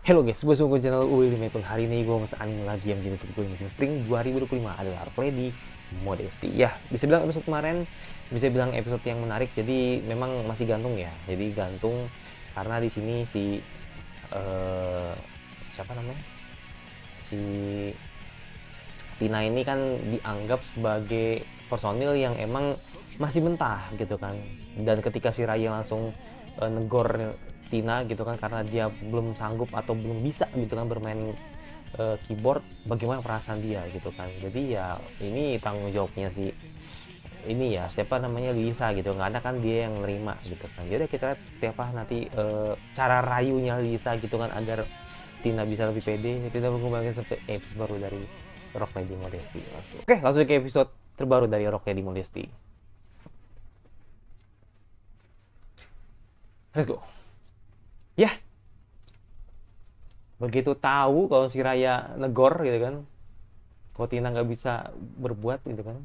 Halo guys, gue ke channel Uli Maple. Hari ini gue nge anime lagi yang jadi gue musim spring 2025 adalah roleplay di Modesty. Ya, bisa bilang episode kemarin, bisa bilang episode yang menarik. Jadi memang masih gantung ya. Jadi gantung karena di sini si siapa namanya? Si Tina ini kan dianggap sebagai personil yang emang masih mentah gitu kan. Dan ketika si Raya langsung negor Tina gitu kan karena dia belum sanggup atau belum bisa gitu kan bermain keyboard, bagaimana perasaan dia gitu kan. Jadi ya ini tanggung jawabnya si ini ya siapa namanya Lisa gitu, nggak ada kan dia yang nerima gitu kan. Jadi kita lihat seperti apa nanti cara rayunya Lisa gitu kan agar Tina bisa lebih pede. Kita mengembangkan episode baru dari Rock Lady Modesty. Oke, langsung ke episode terbaru dari Rock Lady Modesty. Let's go. Ya, begitu tahu kalau si Raya negor gitu kan, kalau Tina nggak bisa berbuat gitu kan.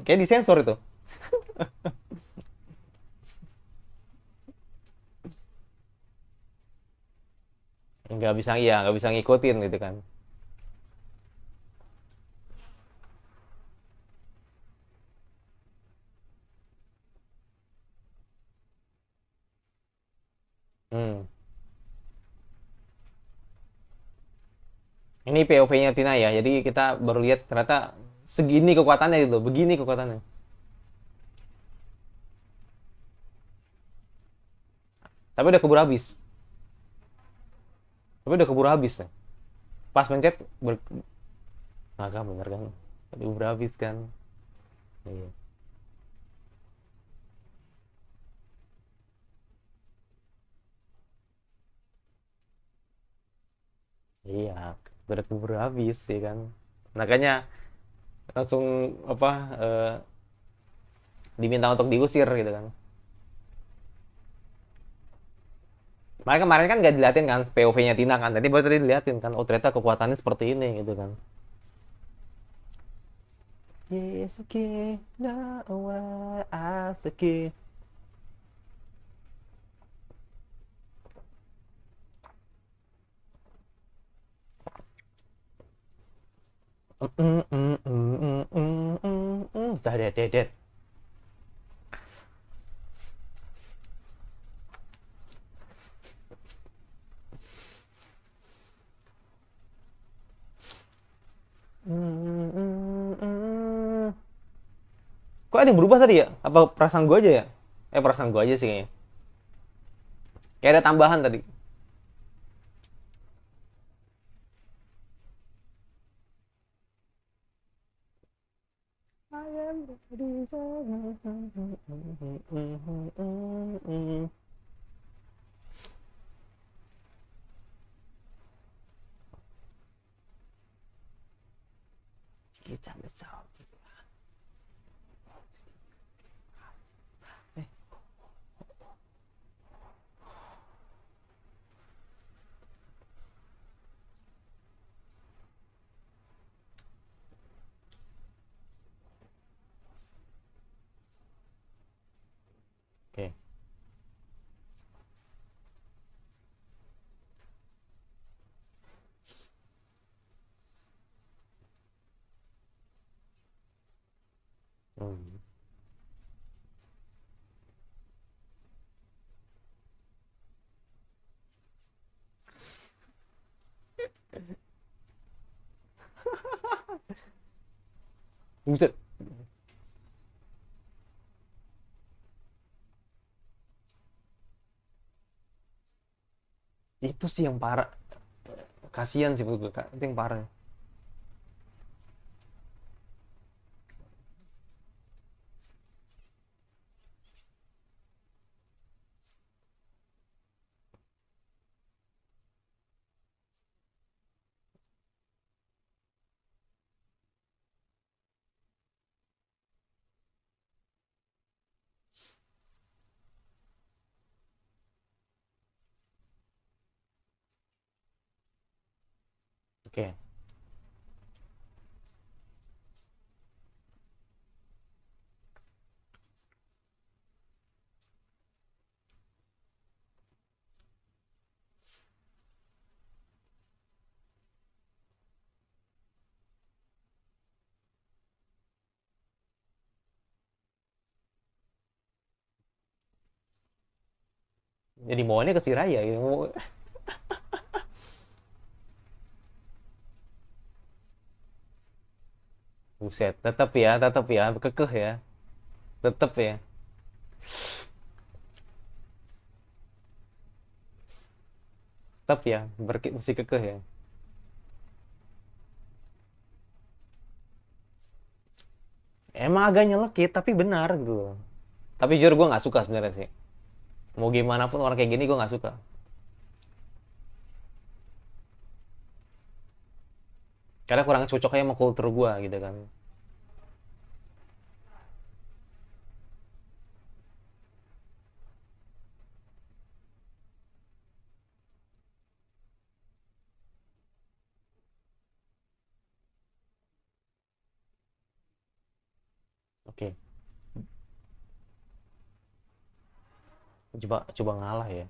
Kayak disensor itu. Nggak bisa, iya nggak bisa ngikutin gitu kan. Hmm. Ini POV-nya Tina ya, jadi kita baru lihat ternyata segini kekuatannya gitu, begini kekuatannya. Tapi udah keburu habis. Tapi udah keburu habis nih. Pas mencet nah, kan bener kan. Udah keburu habis kan. Iya. Iya, udah keburu habis ya kan. Makanya langsung apa diminta untuk diusir gitu kan. Makanya kemarin kan nggak diliatin kan POV-nya Tina kan. Tadi baru tadi diliatin kan. Oh ternyata kekuatannya seperti ini gitu kan. Yes, okay, now I okay. Dead. Kok ada yang berubah tadi ya? Apa perasaan gue aja ya? Perasaan gue aja sih kayaknya. Kayak ada tambahan tadi. Kita bisa. Oke. Hmm. Buset. Itu sih yang parah. Kasian sih menurut gue, Kak. Itu yang parah. Oke. Jadi maunya ke si Raya gitu. Buset, tetap ya, kekeh ya. Tetap ya. Tetap ya, masih kekeh ya. Emang agak nyelekit, tapi benar gitu loh. Tapi jujur gue nggak suka sebenarnya sih. Mau gimana pun orang kayak gini gue nggak suka. Karena kurang cocoknya sama kultur gue gitu kan. Oke, coba coba ngalah ya.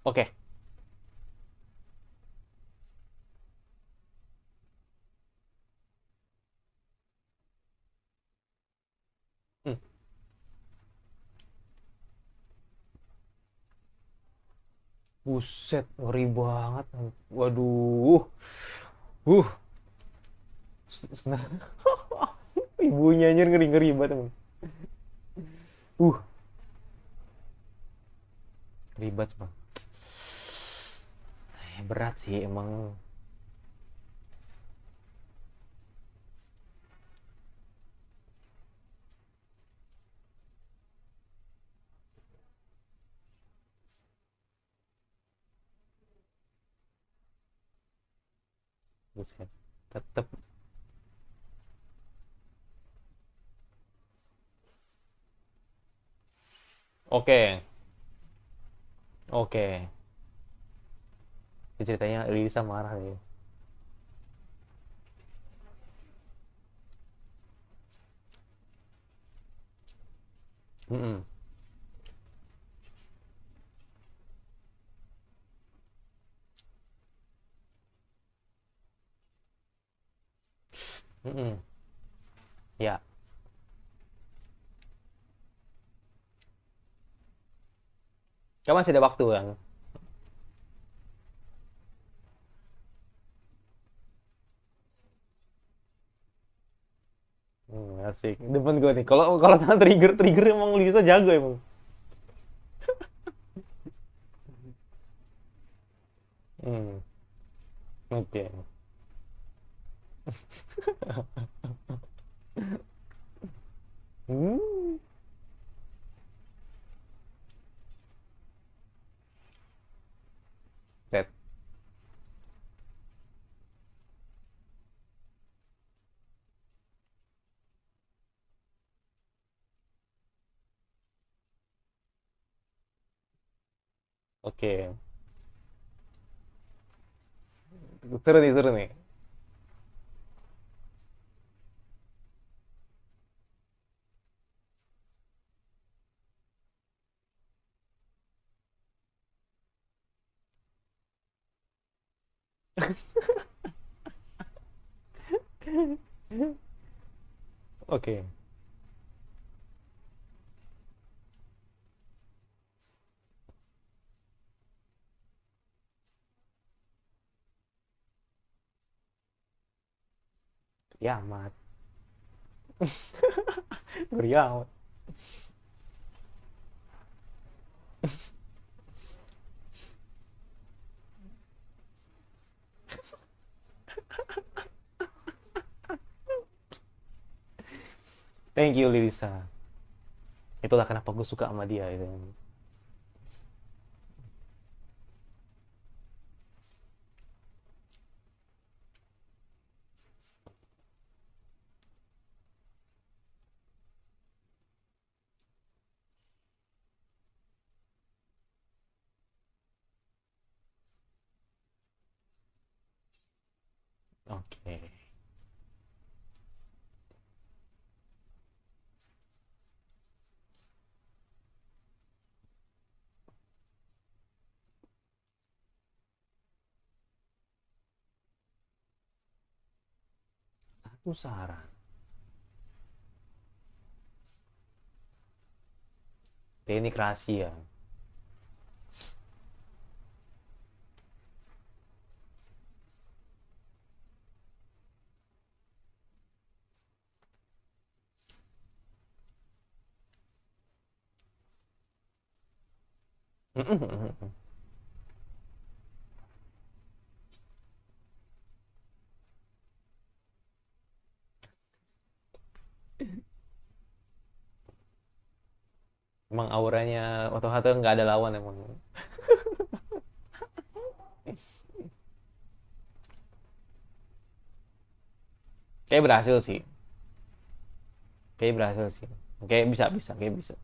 Oke. Hmm. Buset, ngeri banget. Waduh. Uh, ibunya anjir ngeri-ngeri banget emang. Uh, ribet bang. Berat sih emang. Buset. Tetep. Oke, oke. Ini ceritanya Lisa marah nih. Mm-mm. Mm-mm. Ya, kamu masih ada waktu kan? Asik. Depan gue nih. Kalau kalau tentang trigger trigger emang Lisa jago emang. Hmm. Oke. Hmm. Set. Oke. Seru nih, seru nih. Oke. Ya amat. Ngeri amat. Thank you Lisa. Itulah kenapa gue suka sama dia itu. Pusaran. Teknik rahasia. Emang auranya Otoha tuh nggak ada lawan emang. Kayak berhasil sih. Kayak berhasil sih. Kayak bisa bisa, kayak bisa.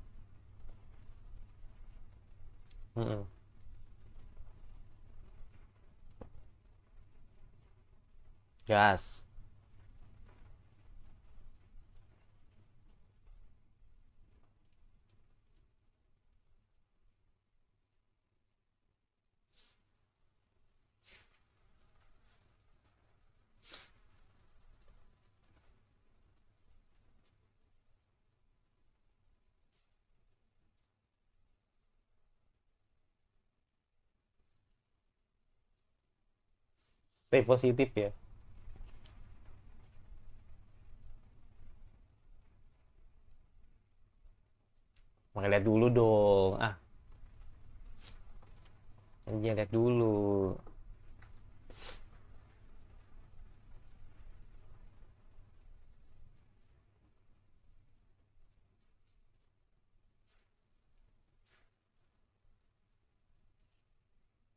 Mm-mm. Gas. Stay positif ya. Makanya lihat dulu dong. Ah, iya lihat dulu.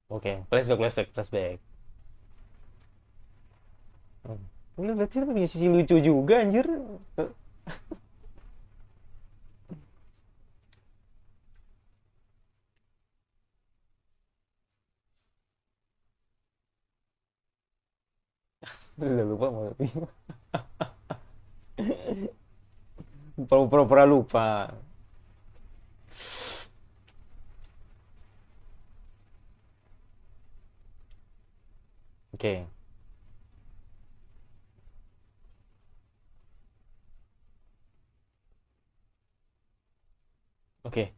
Oke, flashback, flashback, flashback. Hmm. Lu lihat sih punya sisi lucu juga anjir. Terus udah lupa mau. Pura-pura lupa. Oke, oke.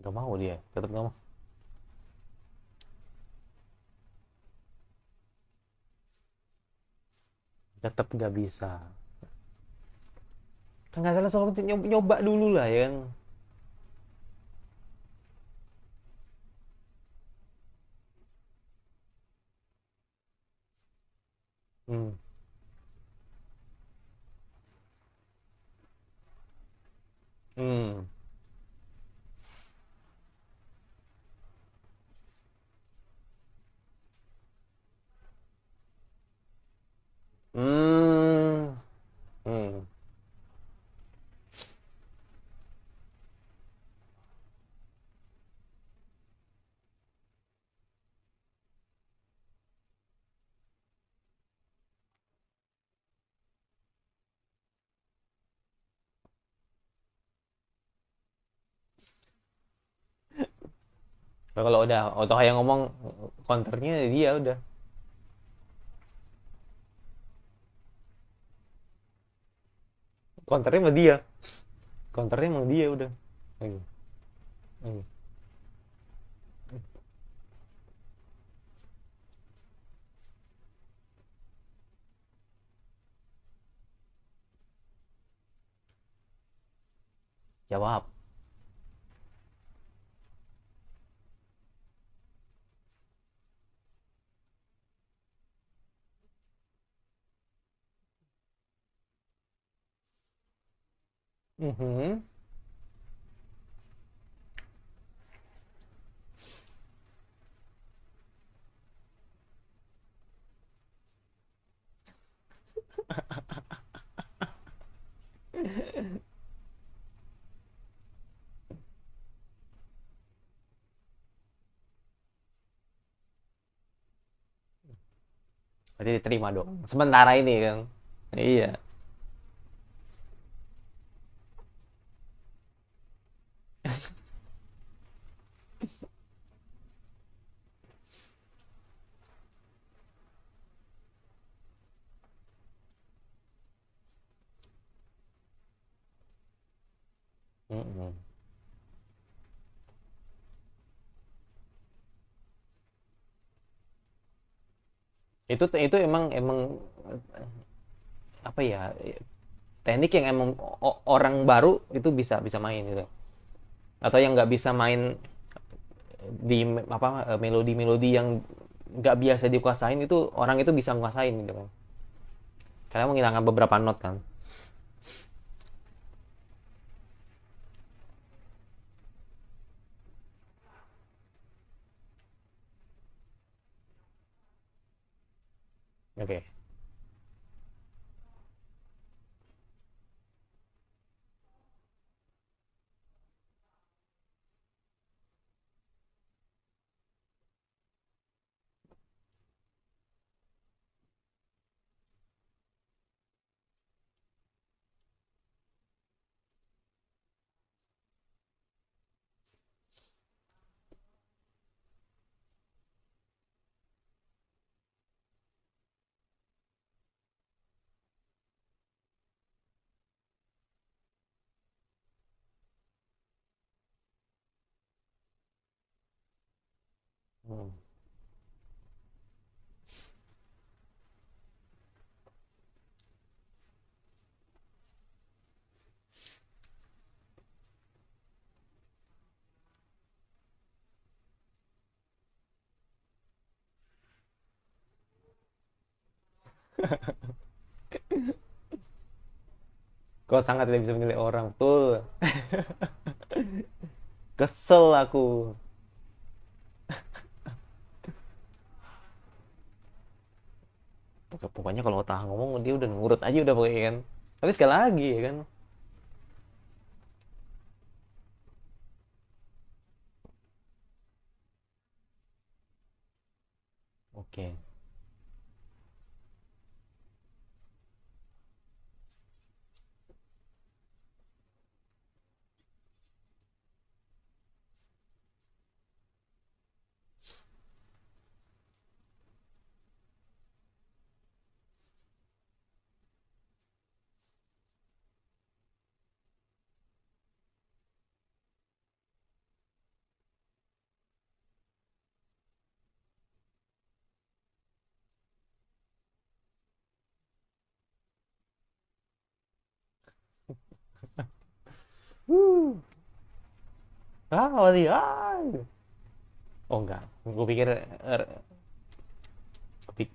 Gak mau dia, tetap gak mau. Tetap gak bisa. Kan nggak salah soal nyoba, nyoba dulu lah ya kan. Hmm. Hmm. Hmm. Hmm. Kalau udah Otoha yang ngomong counternya dia udah. Counternya sama dia. Counternya emang dia udah. Ayo, ayo. Jawab. Mhm. Berarti diterima dong. Sementara ini kan. Iya. Mm-mm. Itu emang emang apa ya, teknik yang emang orang baru itu bisa bisa main gitu, atau yang nggak bisa main di apa melodi-melodi yang nggak biasa dikuasain, itu orang itu bisa nguasain gitu kan, karena menghilangkan beberapa not kan. Oke. Okay. Hmm. Kau sangat tidak bisa menilai orang, betul. Kesel aku. Pokoknya kalau Otaha ngomong dia udah nurut aja udah pokoknya kan. Tapi sekali lagi ya kan. Oke. Uh. Ah, masih ah. Oh enggak. Gue pikir kepik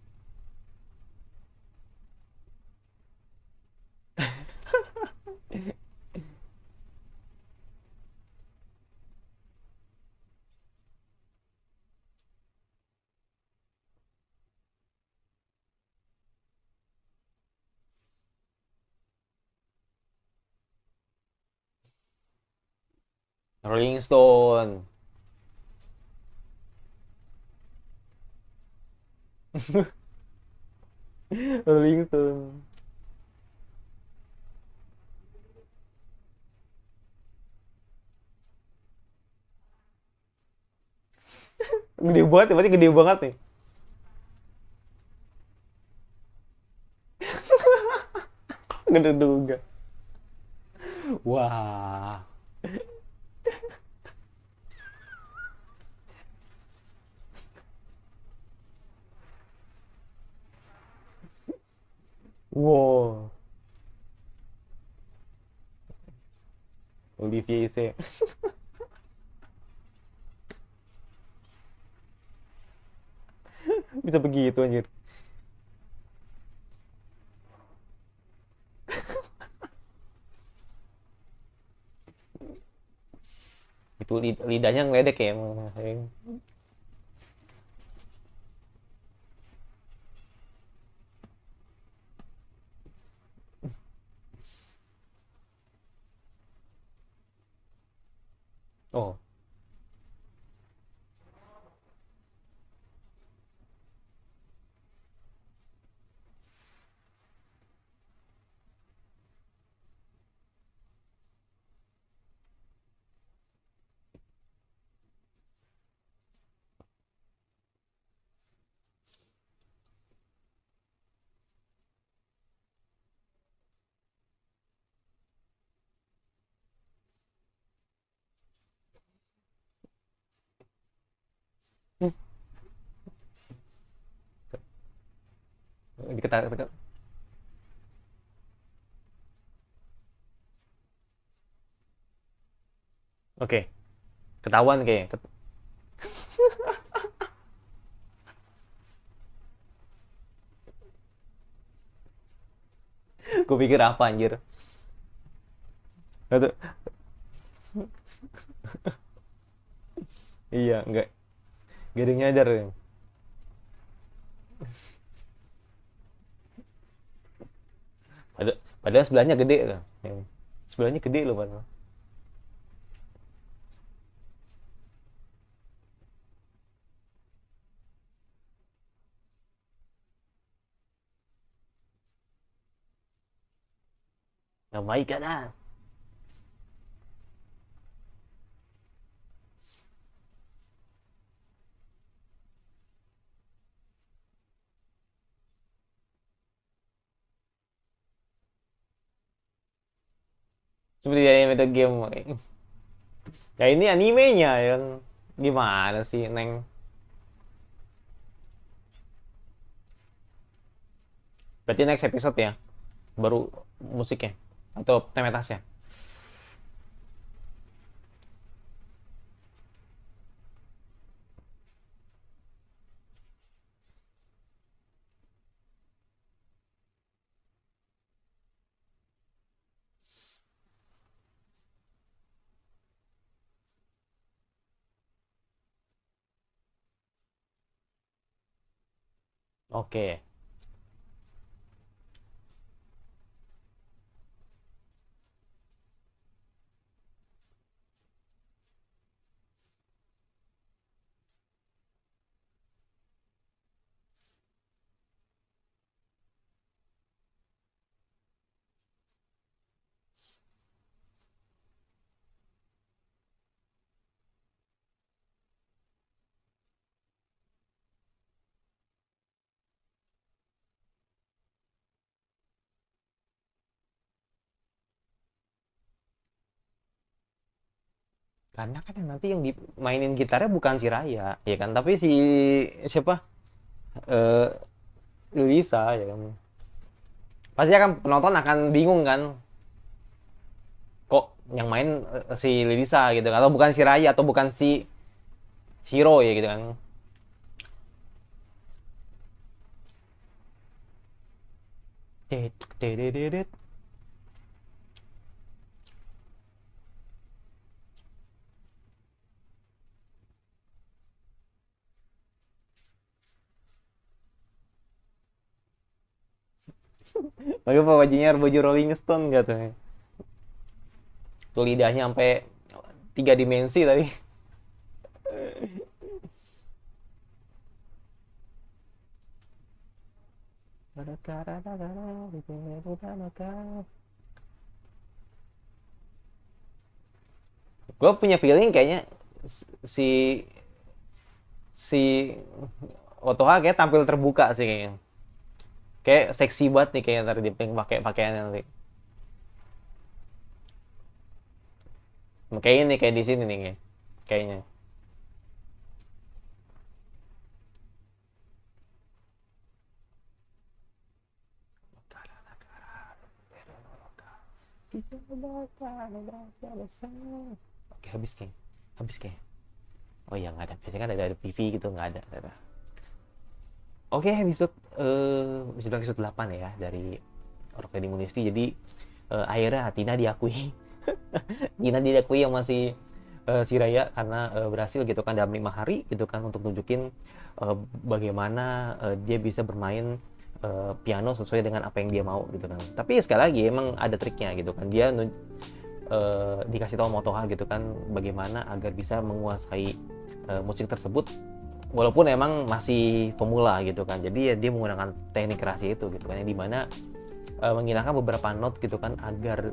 Rolling Stone. Rolling Stone. Gede banget ya, berarti gede banget nih. Gede juga. Wah. Wow. Olivier Isse. Bisa begitu anjir. Itu lidahnya ngeledek ya emang. Oh, Oke, ketahuan kayaknya. Gue pikir apa anjir. Itu iya, enggak ada yang nyadar. Padahal sebelahnya gede kan. Sebelahnya gede loh padahal. Nggak baik kan ah. Seperti anime itu game. Ya ini animenya ya. Gimana sih, Neng? Berarti next episode ya? Baru musiknya? Atau temetasnya? Oke. Karena kan yang nanti yang dimainin gitarnya bukan si Raya, ya kan? Tapi si siapa? Eh Lisa ya kan. Pasti akan penonton akan bingung kan, kok yang main si Lisa gitu kan, atau bukan si Raya atau bukan si Shiro ya gitu kan. Pakai apa bajunya, baju Rolling Stone gitu. Tuh lidahnya sampai 3 dimensi tadi. Gue punya feeling kayaknya si si Otoha kayak tampil terbuka sih kayaknya. Kayak seksi banget nih kayaknya tadi dia pakai pakaiannya nanti. Kayak ini kayak di sini nih kayaknya. Oke, habis kayak. Habis kayak. Oh iya nggak ada. Biasanya kan ada PV gitu, nggak ada. Oke, episode 8 ya dari Rock Lee Munisti. Jadi akhirnya Tina diakui. Tina diakui yang masih si Raya karena berhasil gitu kan dalam 5 hari gitu kan untuk nunjukin bagaimana dia bisa bermain piano sesuai dengan apa yang dia mau gitu kan. Tapi sekali lagi emang ada triknya gitu kan. Dia dikasih tahu Motoha gitu kan bagaimana agar bisa menguasai musik tersebut walaupun emang masih pemula gitu kan. Jadi ya dia menggunakan teknik rahasia itu gitu kan, yang dimana menghilangkan beberapa not gitu kan agar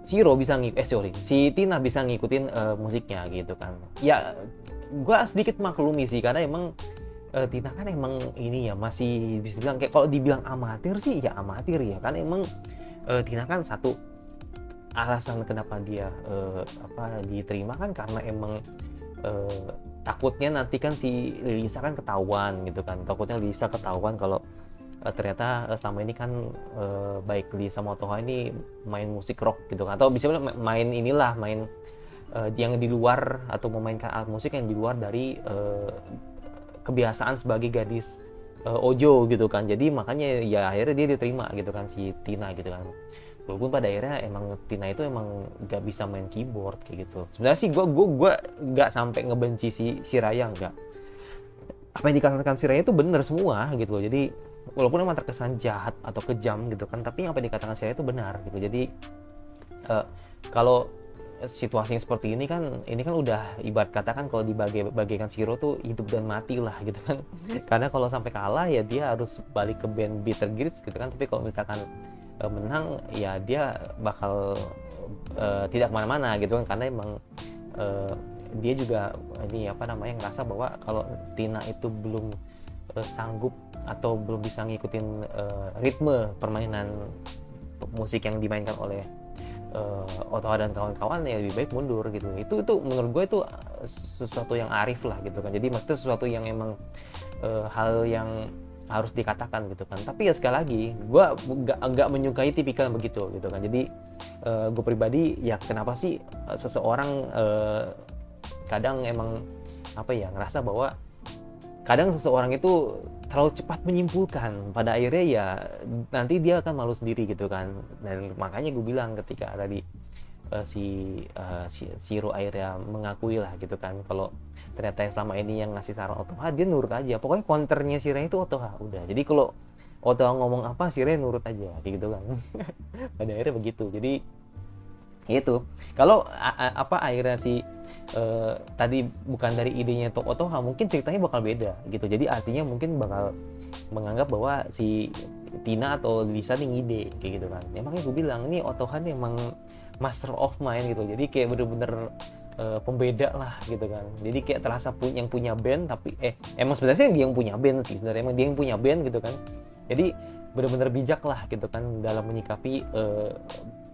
Shiro bisa si Tina bisa ngikutin musiknya gitu kan. Ya gua sedikit maklumi sih karena emang Tina kan emang ini ya masih bisa bilang kayak, kalau dibilang amatir sih ya amatir ya kan. Emang Tina kan satu alasan kenapa dia diterima kan karena emang takutnya nanti kan si Lisa kan ketahuan gitu kan, takutnya Lisa ketahuan kalau ternyata selama ini kan baik Lisa sama Otoha ini main musik rock gitu kan, atau bisa main inilah, main yang di luar, atau memainkan alat musik yang di luar dari kebiasaan sebagai gadis Ojo gitu kan. Jadi makanya ya akhirnya dia diterima gitu kan, si Tina gitu kan. Walaupun pada akhirnya emang Tina itu emang gak bisa main keyboard kayak gitu. Sebenarnya sih gue gak sampai ngebenci si Raya, enggak. Apa yang dikatakan si Raya itu benar semua gitu loh. Jadi walaupun emang terkesan jahat atau kejam gitu kan, tapi apa yang dikatakan si Raya itu benar gitu. Jadi kalau situasinya seperti ini kan udah ibarat katakan kalau bagaikan Shiro tuh hidup dan mati lah gitu kan. Karena kalau sampai kalah ya dia harus balik ke band Bitter Grits gitu kan, tapi kalau misalkan menang ya dia bakal tidak kemana-mana gitu kan, karena emang dia juga ini apa namanya ngerasa bahwa kalau Tina itu belum sanggup atau belum bisa ngikutin ritme permainan musik yang dimainkan oleh Otoha dan kawan-kawan, ya lebih baik mundur gitu. Itu menurut gue itu sesuatu yang arif lah gitu kan. Jadi maksudnya sesuatu yang emang hal yang harus dikatakan gitu kan. Tapi ya sekali lagi gue nggak menyukai tipikal begitu gitu kan. Jadi gue pribadi ya kenapa sih seseorang kadang emang apa ya ngerasa bahwa kadang seseorang itu terlalu cepat menyimpulkan, pada akhirnya ya nanti dia akan malu sendiri gitu kan. Dan makanya gue bilang ketika tadi si Shiro akhirnya mengakui lah gitu kan kalau ternyata yang selama ini yang ngasih saran Otoha, dia nurut aja. Pokoknya counternya Shiro itu Otoha, udah. Jadi kalau Otoha ngomong apa, Shiro nurut aja gitu kan. Pada akhirnya begitu. Jadi itu kalau apa akhirnya si tadi bukan dari idenya Otoha, mungkin ceritanya bakal beda gitu. Jadi artinya mungkin bakal menganggap bahwa si Tina atau Lisa nih ngide kayak gitu kan. Ya makanya gue bilang ini Otoha nih emang master of mind gitu. Jadi kayak bener-bener pembeda lah gitu kan. Jadi kayak terasa yang punya band, tapi emang sebenarnya dia yang punya band sih sebenarnya, emang dia yang punya band gitu kan. Jadi bener-bener bijak lah gitu kan dalam menyikapi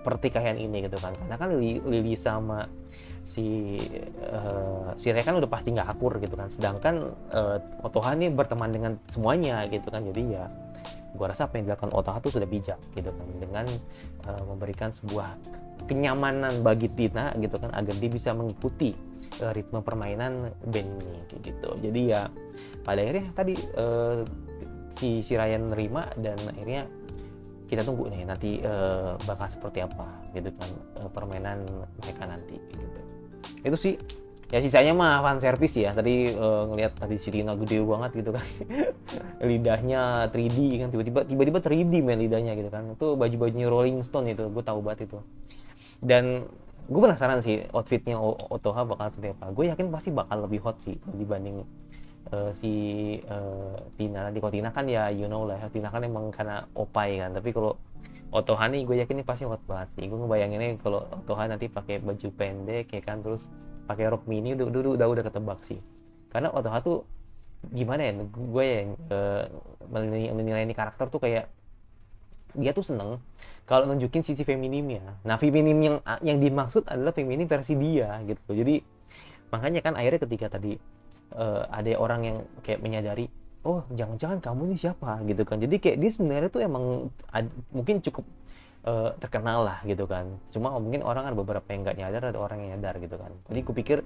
pertikaian ini gitu kan. Karena kan Lily sama si Ray kan udah pasti nggak akur gitu kan, sedangkan Otoha nih berteman dengan semuanya gitu kan. Jadi ya gua rasa apa yang dilakukan Otoha tuh sudah bijak gitu kan, dengan memberikan sebuah kenyamanan bagi Tina gitu kan, agar dia bisa mengikuti ritme permainan band ini kayak gitu. Jadi ya pada akhirnya tadi si Ryan nerima, dan akhirnya kita tunggu nih nanti bakal seperti apa gitu kan permainan mereka nanti gitu. Itu sih ya, sisanya mah fan service ya. Tadi ngelihat tadi si Tina gede banget gitu kan. Lidahnya 3D kan, tiba-tiba 3D main lidahnya gitu kan. Itu baju-bajunya Rolling Stone itu, gue tahu banget itu. Dan gue penasaran sih outfitnya Otoha bakal seperti apa. Gue yakin pasti bakal lebih hot sih dibanding si Tina. Nanti kalau Tina kan ya you know lah, Tina kan emang karena opai kan. Tapi kalau Otoha nih gue yakin ini pasti hot banget sih. Gue ngebayanginnya kalau Otoha nanti pakai baju pendek ya kan, terus pakai rok mini, udah ketebak sih. Karena Otoha tuh gimana ya, gue yang menilai ini karakter tuh kayak dia tuh seneng kalau nunjukin sisi feminimnya. Nah, feminim yang dimaksud adalah feminim versi dia gitu. Jadi makanya kan akhirnya ketika tadi ada orang yang kayak menyadari, oh jangan-jangan kamu nih siapa gitu kan. Jadi kayak dia sebenarnya tuh emang mungkin cukup terkenal lah gitu kan. Cuma mungkin orang ada beberapa yang nggak nyadar, ada orang yang nyadar gitu kan. Jadi kupikir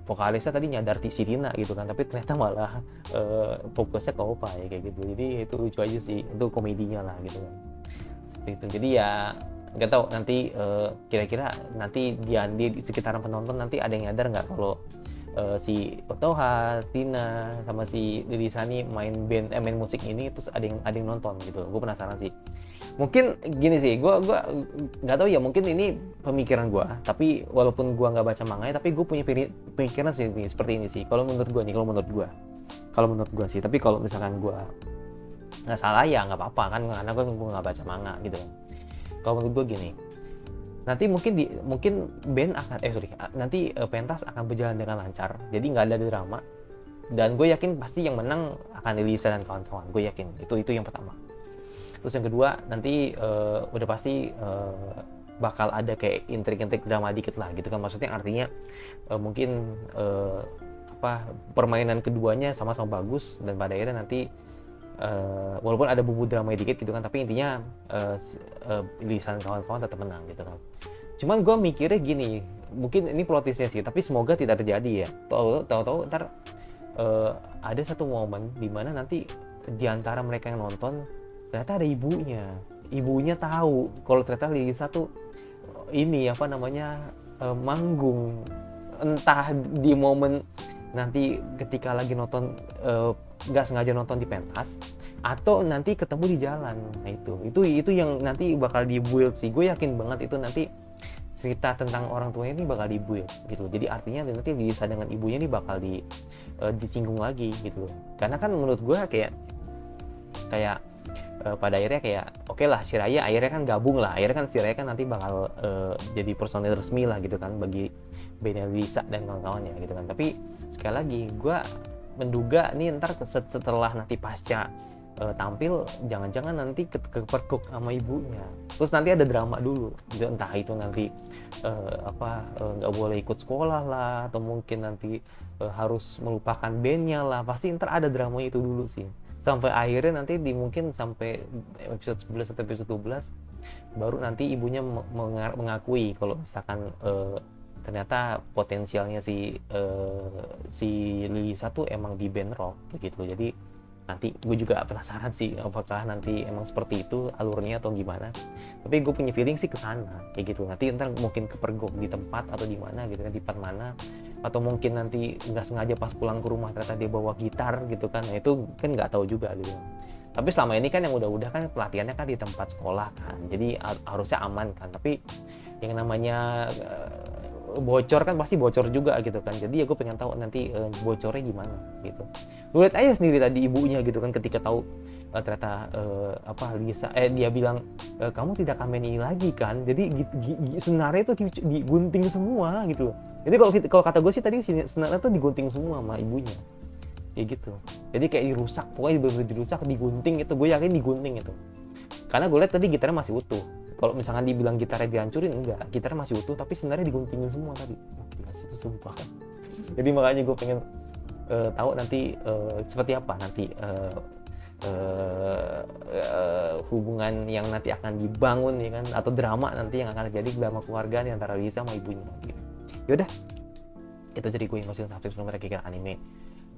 vokalisnya tadi nyadar si Tina gitu kan, tapi ternyata malah fokusnya ke Opa ya kayak gitu. Jadi itu lucu aja sih, itu komedinya lah gitu kan. Seperti itu. Jadi ya nggak tahu nanti kira-kira nanti di sekitaran penonton nanti ada yang nyadar nggak kalau si Otoha, Tina, sama si Lily Sani main musik ini, terus ada yang nonton gitu. Gue penasaran sih. Mungkin gini sih, gue nggak tahu ya, mungkin ini pemikiran gue. Tapi walaupun gue nggak baca manganya, tapi gue punya pemikiran seperti ini sih. Kalau menurut gue sih. Tapi kalau misalkan gue nggak salah ya nggak apa-apa kan, karena gue nggak baca manga gitu kan. Kalau menurut gue gini, nanti mungkin band akan nanti pentas akan berjalan dengan lancar, jadi nggak ada drama, dan gue yakin pasti yang menang akan Lisa dan kawan-kawan. Gue yakin itu yang pertama. Terus yang kedua nanti udah pasti bakal ada kayak intrik-intrik drama dikit lah gitu kan, maksudnya artinya mungkin permainan keduanya sama-sama bagus dan pada akhirnya nanti walaupun ada bumbu drama dikit gitu kan, tapi intinya lisan kawan-kawan tetap menang gitu kan. Cuman gue mikirnya gini, mungkin ini plot twistnya sih, tapi semoga tidak terjadi ya. Tahu-tahu ntar ada satu momen di mana nanti di antara mereka yang nonton ternyata ada ibunya tahu kalau ternyata Lisa tuh ini manggung, entah di momen nanti ketika lagi nonton nggak sengaja nonton di pentas atau nanti ketemu di jalan. Nah itu yang nanti bakal dibuild sih, gue yakin banget itu nanti cerita tentang orang tuanya ini bakal dibuild gitu. Jadi artinya nanti Lisa dengan ibunya ini bakal disinggung lagi gitu. Karena kan menurut gue kayak pada akhirnya kayak oke lah, si Raya akhirnya kan gabung lah, akhirnya kan si Raya kan nanti bakal jadi personil resmi lah gitu kan bagi bandnya Lisa dan kawan-kawannya gitu kan. Tapi sekali lagi gue menduga nih ntar setelah nanti pasca tampil jangan-jangan nanti kepergok sama ibunya, terus nanti ada drama dulu gitu. Entah itu nanti nggak boleh ikut sekolah lah, atau mungkin nanti harus melupakan bandnya lah, pasti ntar ada drama itu dulu sih, sampai akhirnya nanti mungkin sampai episode 11 atau episode 12 baru nanti ibunya mengakui kalau misalkan ternyata potensialnya si Lisa tuh emang di band rock gitu. Jadi nanti gue juga penasaran sih apakah nanti emang seperti itu alurnya atau gimana, tapi gue punya feeling sih kesana kayak gitu. Nanti ntar mungkin kepergok di tempat atau di mana gitu kan, di tempat mana, atau mungkin nanti nggak sengaja pas pulang ke rumah ternyata dia bawa gitar gitu kan. Nah itu kan nggak tahu juga gitu. Tapi selama ini kan yang udah kan pelatihannya kan di tempat sekolah kan, jadi harusnya aman kan. Tapi yang namanya bocor kan pasti bocor juga gitu kan. Jadi ya gue pengen tahu nanti bocornya gimana gitu. Gue lihat aja sendiri tadi ibunya gitu kan, ketika tahu ternyata Lisa dia bilang kamu tidak akan main ini lagi kan. Jadi senarnya itu digunting semua gitu. Jadi kalau kata gue sih tadi senarnya itu digunting semua sama ibunya kayak gitu. Jadi kayak dirusak, pokoknya bener-bener dirusak, digunting itu. Gue yakin digunting itu, karena gue lihat tadi gitarnya masih utuh. Kalau misalkan dibilang gitarnya dihancurin, enggak, gitarnya masih utuh tapi sebenarnya diguntingin semua tadi. Jelas itu sumpah. Jadi makanya gue pengen tahu nanti seperti apa nanti hubungan yang nanti akan dibangun ya kan, atau drama nanti yang akan terjadi, drama keluarga nih antara Lisa sama ibunya gitu. Yaudah, itu jadi gue yang masih subscribe sebelum mereka kira anime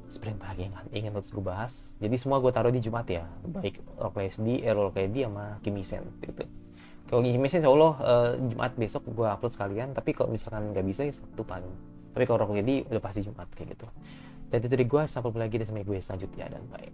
sprint lagi yang ingin terus gue bahas. Jadi semua gue taruh di Jumat ya, baik Roleplay SD, Roleplay D sama Kimisen gitu. Kalau Kimisen insya Allah Jumat besok gue upload sekalian, tapi kalau misalkan nggak bisa ya Sabtu paling. Tapi kalau Roleplay D udah pasti Jumat kayak gitu. Dan itu dari gue, sampai lagi sama gue selanjutnya, dan bye.